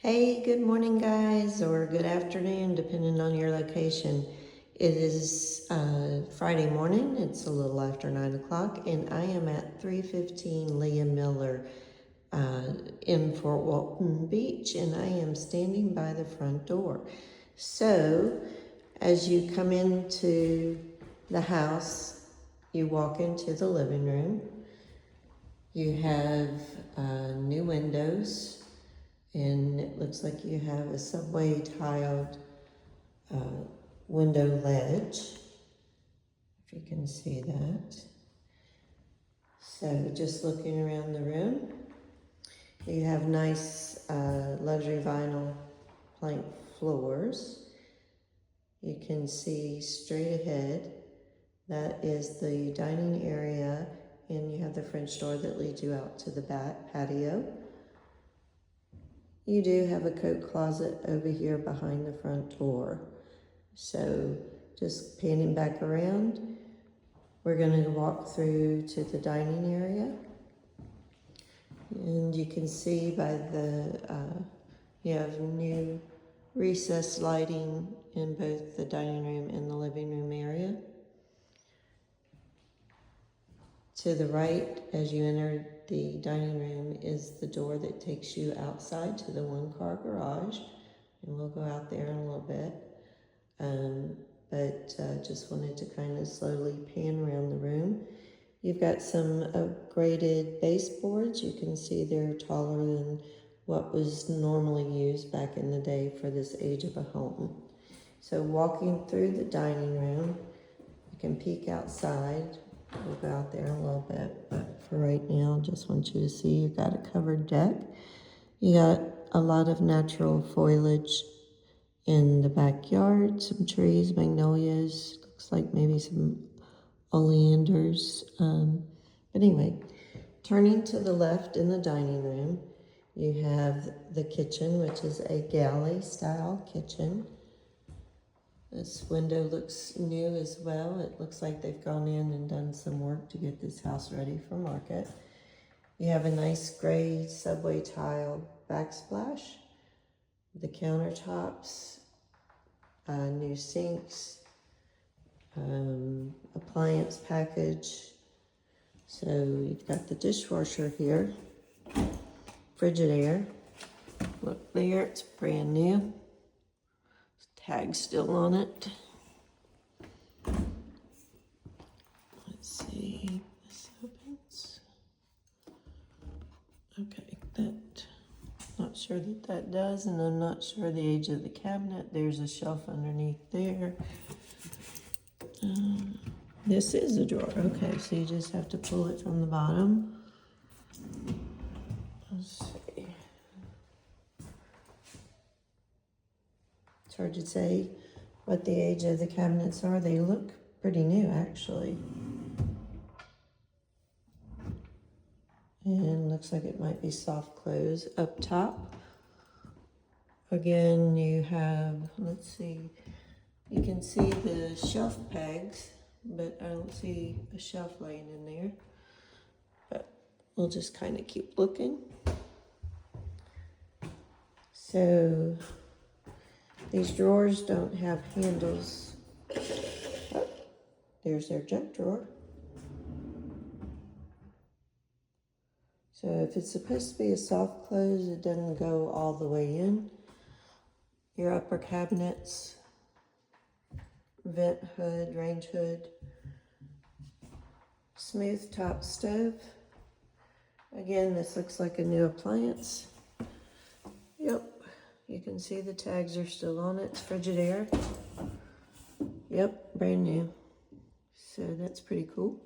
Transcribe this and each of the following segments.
Hey, good morning, guys, or good afternoon, depending on your location. It is Friday morning. It's a little after 9 o'clock, and I am at 315 Leah Miller in Fort Walton Beach, and I am standing by the front door. So, as you come into the house, you walk into the living room. You have new windows, and it looks like you have a subway tiled uh, window ledge, if you can see that. So just looking around the room, you have nice luxury vinyl plank floors. You can see straight ahead. That is the dining area, and you have the French door that leads you out to the back patio. You do have a coat closet over here behind the front door. So just panning back around, we're going to walk through to the dining area. And you can see by the, you have new recessed lighting in both the dining room and the living room area. To the right, as you enter the dining room, is the door that takes you outside to the one-car garage. And we'll go out there in a little bit. But just wanted to kind of slowly pan around the room. You've got some upgraded baseboards. You can see they're taller than what was normally used back in the day for this age of a home. So walking through the dining room, you can peek outside. We'll go out there in a little bit, but for right now, just want you to see you've got a covered deck. You got a lot of natural foliage in the backyard, some trees, magnolias, looks like maybe some oleanders. But anyway, turning to the left in the dining room, you have the kitchen, which is a galley style kitchen. This window looks new as well. It looks like they've gone in and done some work to get this house ready for market. You have a nice gray subway tile backsplash. The countertops, new sinks, appliance package. So you've got the dishwasher here, Frigidaire. Look there, it's brand new. Tag still on it. Let's see, this opens. Okay, that, not sure that does, and I'm not sure the age of the cabinet. There's a shelf underneath there. This is a drawer. Okay, so you just have to pull it from the bottom. Let's see. It's hard to say what the age of the cabinets are. They look pretty new, actually. And looks like it might be soft close up top. Again, you have, let's see, you can see the shelf pegs, but I don't see a shelf laying in there. But we'll just kind of keep looking. So these drawers don't have handles. Oh, there's their junk drawer. So if it's supposed to be a soft close, it doesn't go all the way in. Your upper cabinets, vent hood, range hood, smooth top stove. Again, this looks like a new appliance. Yep, you can see the tags are still on it. It's Frigidaire. Yep, brand new. So that's pretty cool.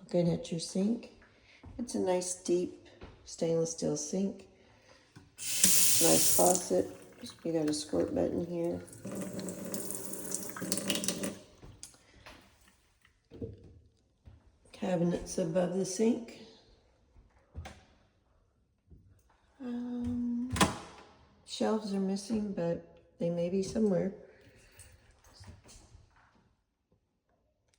Looking at your sink. It's a nice deep stainless steel sink. Nice faucet. You got a squirt button here. Cabinets above the sink. Shelves are missing, but they may be somewhere.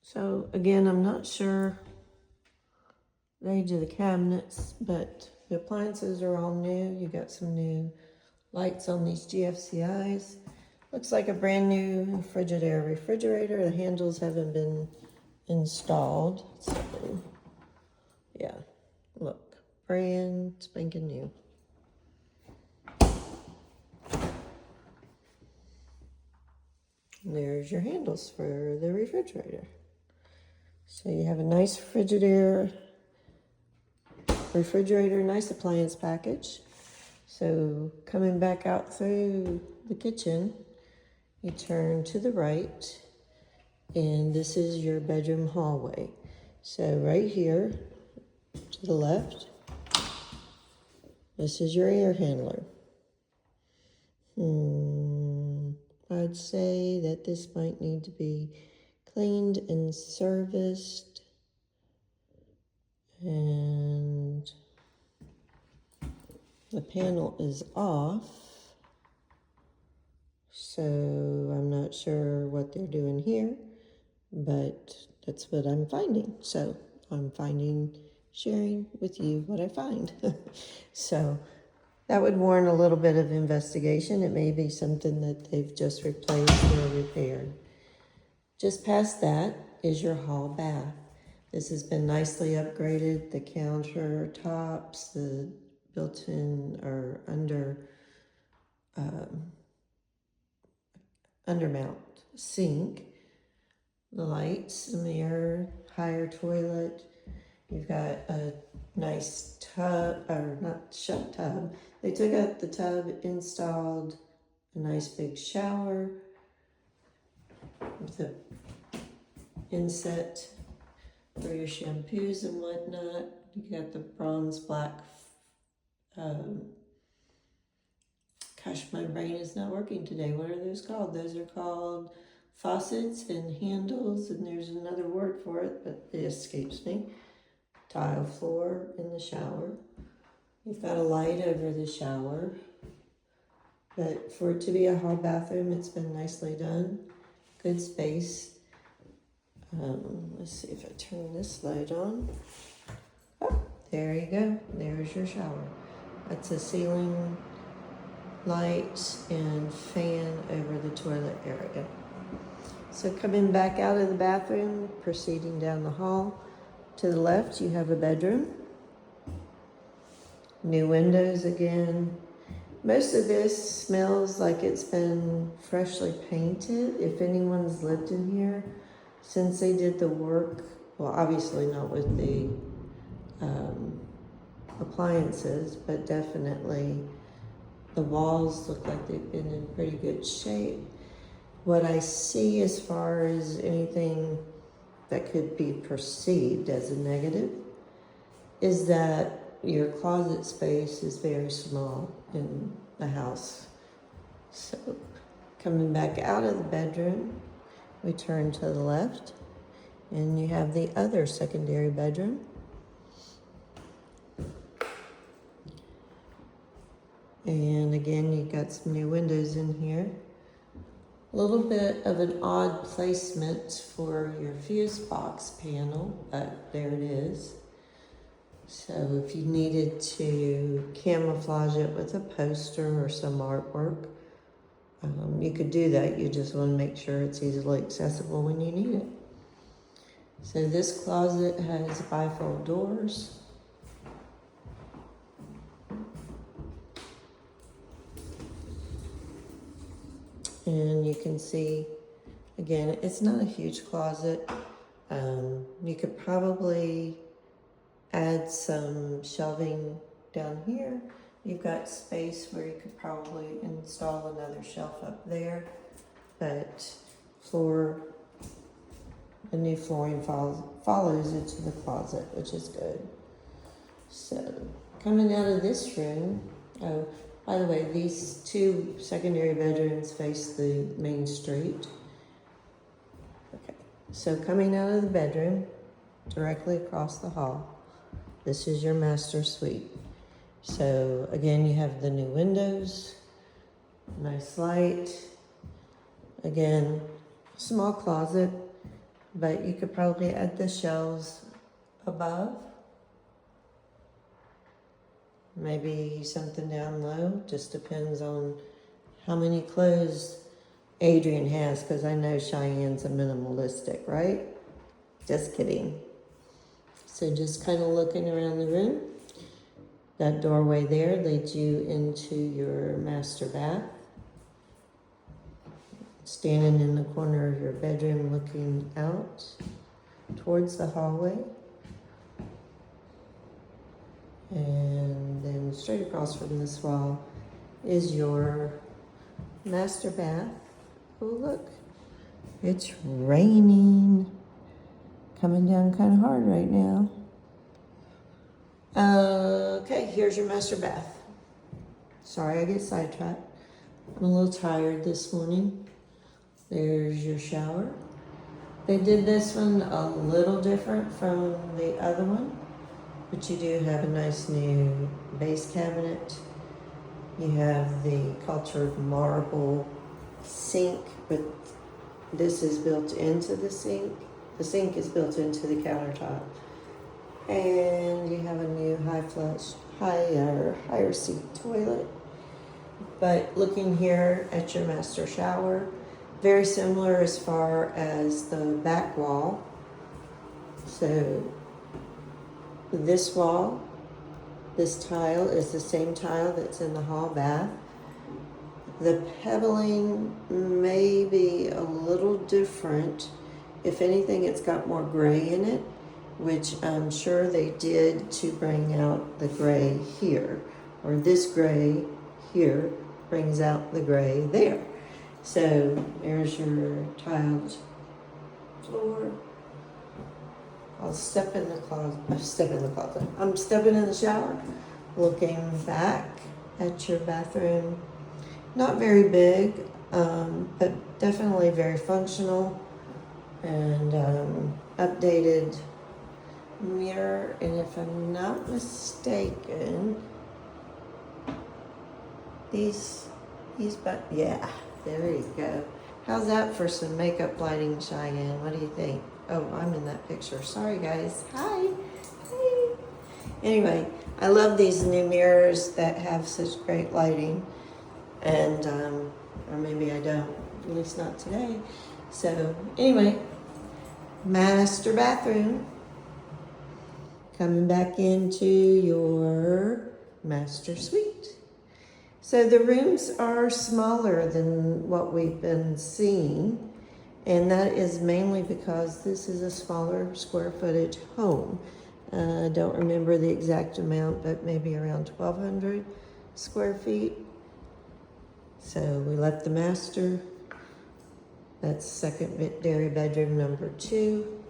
So again, I'm not sure age of the cabinets, but the appliances are all new. You got some new lights on these GFCIs. Looks like a brand new refrigerator. The handles haven't been installed. So, yeah, look, brand spanking new. There's your handles for the refrigerator. So you have a nice refrigerator, nice appliance package. So coming back out through the kitchen, you turn to the right, and this is your bedroom hallway. So right here to the left, this is your air handler. I'd say that this might need to be cleaned and serviced. And the panel is off. So I'm not sure what they're doing here, but that's what I'm finding. So I'm sharing with you what I find. So that would warrant a little bit of investigation. It may be something that they've just replaced or repaired. Just past that is your hall bath. This has been nicely upgraded. The countertops, the built-in or undermount sink, the lights, the mirror, higher toilet. You've got a nice tub, or not tub. They took out the tub, installed a nice big shower with a inset for your shampoos and whatnot. You got the bronze black, gosh, my brain is not working today. What are those called? Those are called faucets and handles, and there's another word for it, but it escapes me. Tile floor in the shower. You've got a light over the shower. But for it to be a hall bathroom, it's been nicely done. Good space. Let's see if I turn this light on. Oh, there you go. There's your shower. That's a ceiling light and fan over the toilet area. So coming back out of the bathroom, proceeding down the hall, to the left you have a bedroom. New windows again. Most of this smells like it's been freshly painted. If anyone's lived in here since they did the work, well, obviously not with the appliances, but definitely the walls look like they've been in pretty good shape. What I see as far as anything that could be perceived as a negative is that your closet space is very small in the house. So coming back out of the bedroom, we turn to the left, and you have the other secondary bedroom. And again, you've got some new windows in here. A little bit of an odd placement for your fuse box panel, but there it is. So if you needed to camouflage it with a poster or some artwork, you could do that. You just want to make sure it's easily accessible when you need it. So this closet has bifold doors. And you can see, again, it's not a huge closet. You could probably add some shelving down here. You've got space where you could probably install another shelf up there, but the new flooring follows into the closet, which is good. So coming out of this room, oh, by the way, these two secondary bedrooms face the main street. Okay, so coming out of the bedroom, directly across the hall, this is your master suite. So again, you have the new windows, nice light. Again, small closet, but you could probably add the shelves above maybe something down low. Just depends on how many clothes Adrian has, because I know Cheyenne's a minimalistic, right? Just kidding. So just kind of looking around the room. That doorway there leads you into your master bath. Standing in the corner of your bedroom looking out towards the hallway. And then straight across from this wall is your master bath. Oh, look, it's raining. Coming down kind of hard right now. Okay, here's your master bath. Sorry, I get sidetracked. I'm a little tired this morning. There's your shower. They did this one a little different from the other one, but you do have a nice new base cabinet. You have the cultured marble sink, but this is built into the sink. The sink is built into the countertop. And you have a new higher seat toilet. But looking here at your master shower, very similar as far as the back wall. So this wall, this tile is the same tile that's in the hall bath. The pebbling may be a little different. If anything, it's got more gray in it, which I'm sure they did to bring out the gray here, or this gray here brings out the gray there. So there's your tiled floor. I'm stepping in the shower, looking back at your bathroom. Not very big, but definitely very functional. And updated mirror, and if I'm not mistaken, yeah, there you go. How's that for some makeup lighting, Cheyenne? What do you think? Oh, I'm in that picture. Sorry, guys. Hi. Hey. Anyway, I love these new mirrors that have such great lighting. And, or maybe I don't, at least not today. So, anyway, master bathroom. Coming back into your master suite. So the rooms are smaller than what we've been seeing, and that is mainly because this is a smaller square footage home. I don't remember the exact amount, but maybe around 1,200 square feet. So we left the master. That's secondary bedroom number 2.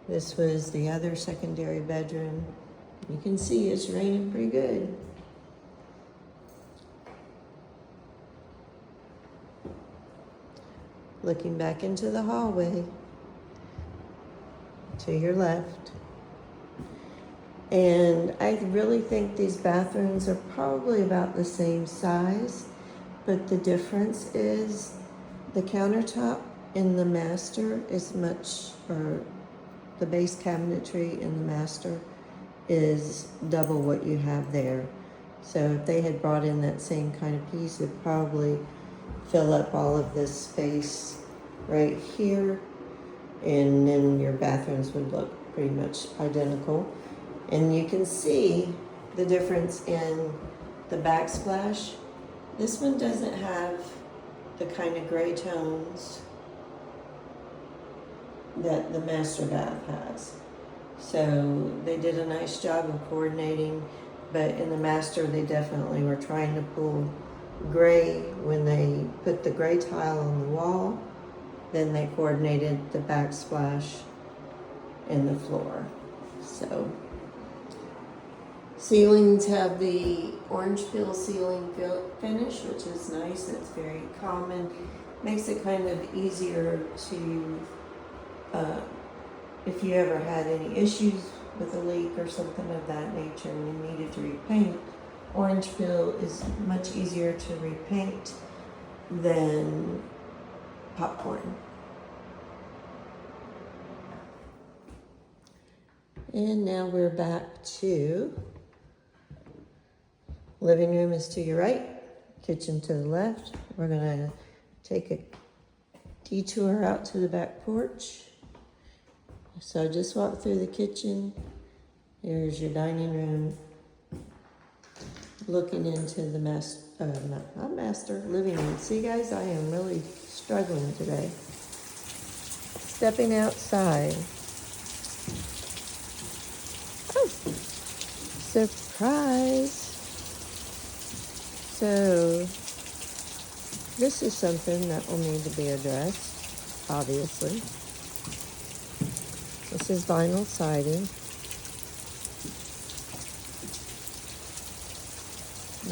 This was the other secondary bedroom. You can see it's raining pretty good. Looking back into the hallway to your left. And I really think these bathrooms are probably about the same size, but the difference is the countertop in the master is the base cabinetry in the master is double what you have there. So if they had brought in that same kind of piece, it'd probably fill up all of this space right here, and then your bathrooms would look pretty much identical. And you can see the difference in the backsplash. This one doesn't have the kind of gray tones that the master bath has. So they did a nice job of coordinating, but in the master they definitely were trying to pull gray when they put the gray tile on the wall. Then they coordinated the backsplash in the floor. So ceilings have the orange peel ceiling finish, which is nice. It's very common. Makes it kind of easier to, if you ever had any issues with a leak or something of that nature and you needed to repaint, orange peel is much easier to repaint than popcorn. And now we're back to Living room is to your right, kitchen to the left. We're gonna take a detour out to the back porch. So just walk through the kitchen. Here's your dining room. Looking into the master living room. See guys, I am really struggling today. Stepping outside. Oh, surprise. So, this is something that will need to be addressed, obviously. This is vinyl siding.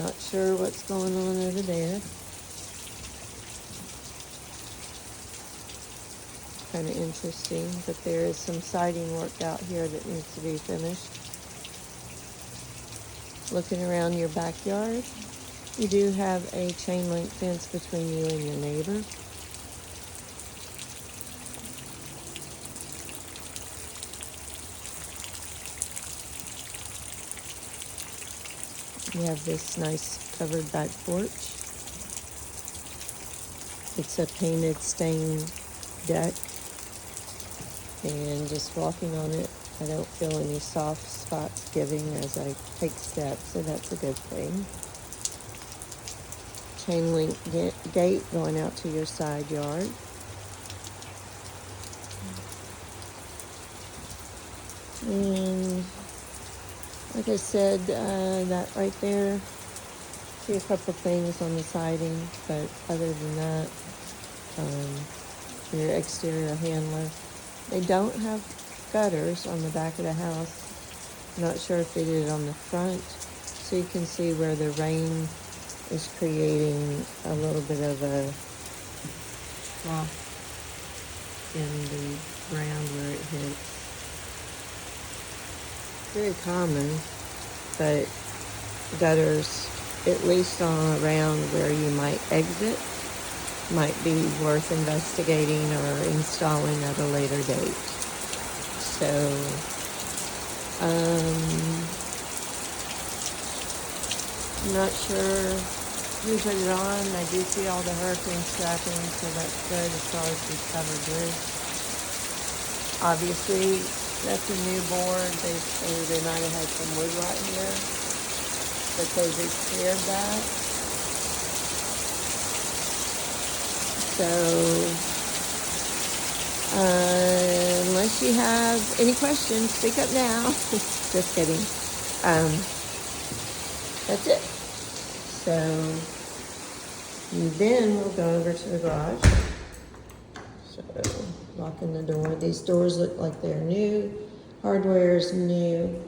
Not sure what's going on over there. Kind of interesting, but there is some siding work out here that needs to be finished. Looking around your backyard, you do have a chain link fence between you and your neighbor. You have this nice covered back porch. It's a painted stained deck. And just walking on it, I don't feel any soft spots giving as I take steps, so that's a good thing. Chain link gate going out to your side yard. And like I said, that right there, see a couple things on the siding, but other than that, your exterior handler. They don't have gutters on the back of the house. I'm not sure if they did it on the front, so you can see where the rain is creating a little bit of a drop in the ground where it hits. Very common, but gutters, at least on around where you might exit, might be worth investigating or installing at a later date. So, I'm not sure who put it on. I do see all the hurricane strapping, so that's good as far as the covered roof. Obviously, that's a new board. They might have had some wood rot here, but they've repaired that. So, unless you have any questions, speak up now. Just kidding. That's it. So, then we'll go over to the garage. So, locking the door. These doors look like they're new. Hardware is new.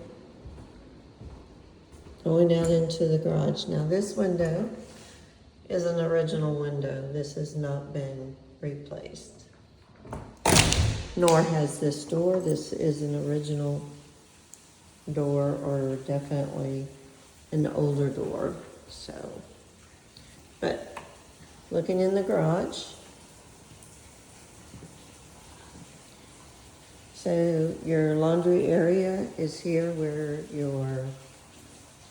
Going out into the garage. Now, this window is an original window. This has not been replaced. Nor has this door. This is an original door, or definitely an older door. So, but looking in the garage. So your laundry area is here where your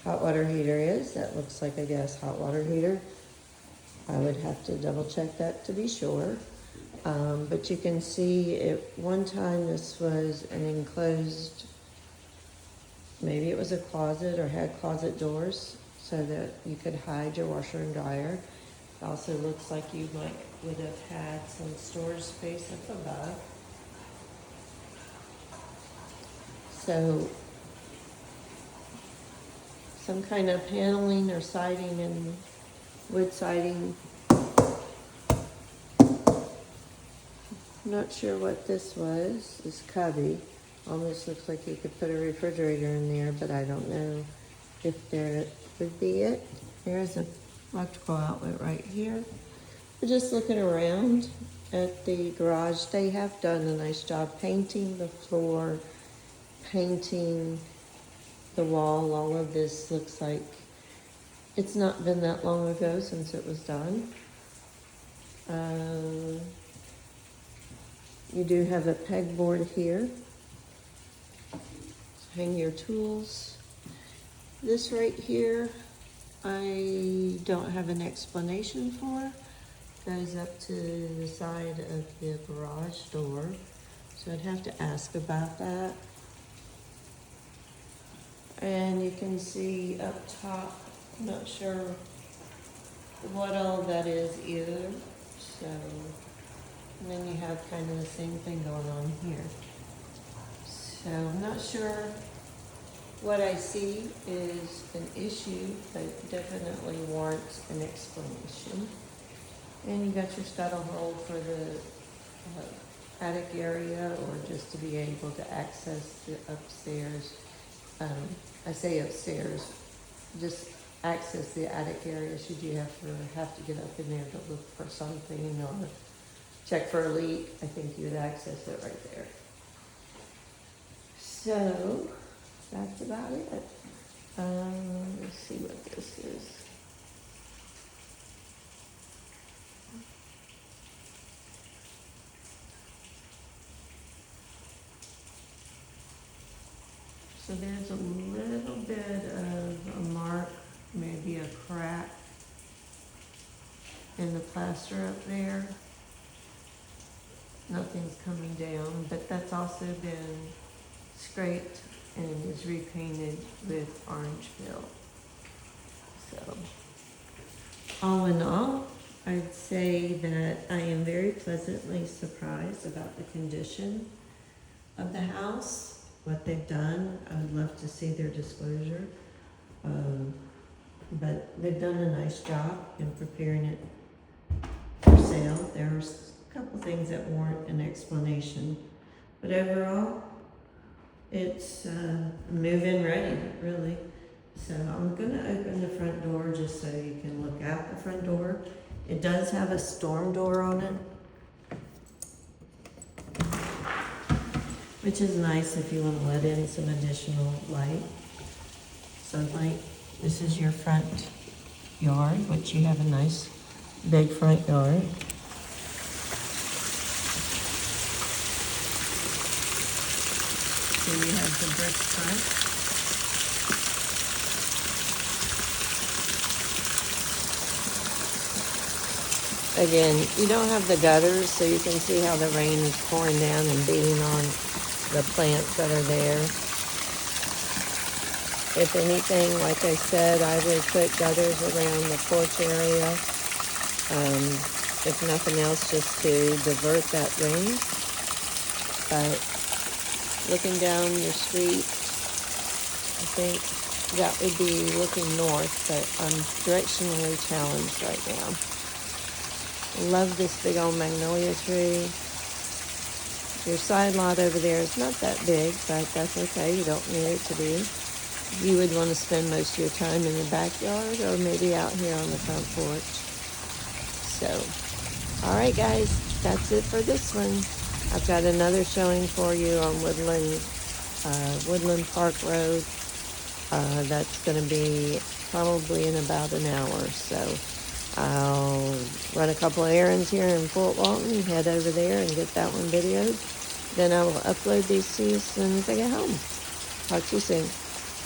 hot water heater is. That looks like a gas hot water heater. I would have to double check that to be sure. But you can see at one time this was an enclosed, maybe it was a closet or had closet doors so that you could hide your washer and dryer. It also looks like you would have had some storage space up above. So some kind of paneling or siding and wood siding. Not sure what this was. This cubby almost looks like you could put a refrigerator in there, but I don't know if there would be it. There's an electrical outlet right here. We're just looking around at the garage. They have done a nice job painting the floor, painting the wall. All of this looks like it's not been that long ago since it was done. You do have a pegboard here. Hang your tools. This right here I don't have an explanation for. Goes up to the side of the garage door, so I'd have to ask about that. And you can see up top, I'm not sure what all that is either. So, and then you have kind of the same thing going on here. So I'm not sure what I see is an issue, but definitely warrants an explanation. And you got your scuttle hole for the attic area, or just to be able to access the upstairs. I say upstairs, just access the attic area should you have to get up in there to look for something or check for a leak. I think you would access it right there. So that's about it. Let's see what this is. So there's a little bit of a mark, maybe a crack in the plaster up there. Nothing's coming down, but that's also been scraped and is repainted with orange fill. So, all in all, I'd say that I am very pleasantly surprised about the condition of the house. What they've done, I would love to see their disclosure. But they've done a nice job in preparing it for sale. There's a couple things that warrant an explanation. But overall, it's move-in ready, really. So I'm gonna open the front door just so you can look out the front door. It does have a storm door on it, which is nice if you want to let in some additional light. Sunlight. This is your front yard, which you have a nice big front yard. So you have the brick front. Again, you don't have the gutters, so you can see how the rain is pouring down and beating on the plants that are there. If anything, like I said, I would put gutters around the porch area. If nothing else, just to divert that rain. But looking down the street, I think that would be looking north, but I'm directionally challenged right now. Love this big old magnolia tree. Your side lot over there is not that big, but that's okay. You don't need it to be. You would want to spend most of your time in the backyard or maybe out here on the front porch. So, all right, guys, that's it for this one. I've got another showing for you on Woodland Park Road. That's going to be probably in about an hour. So I'll run a couple of errands here in Fort Walton, head over there and get that one videoed. Then I will upload these to you as soon as I get home. Talk to you soon.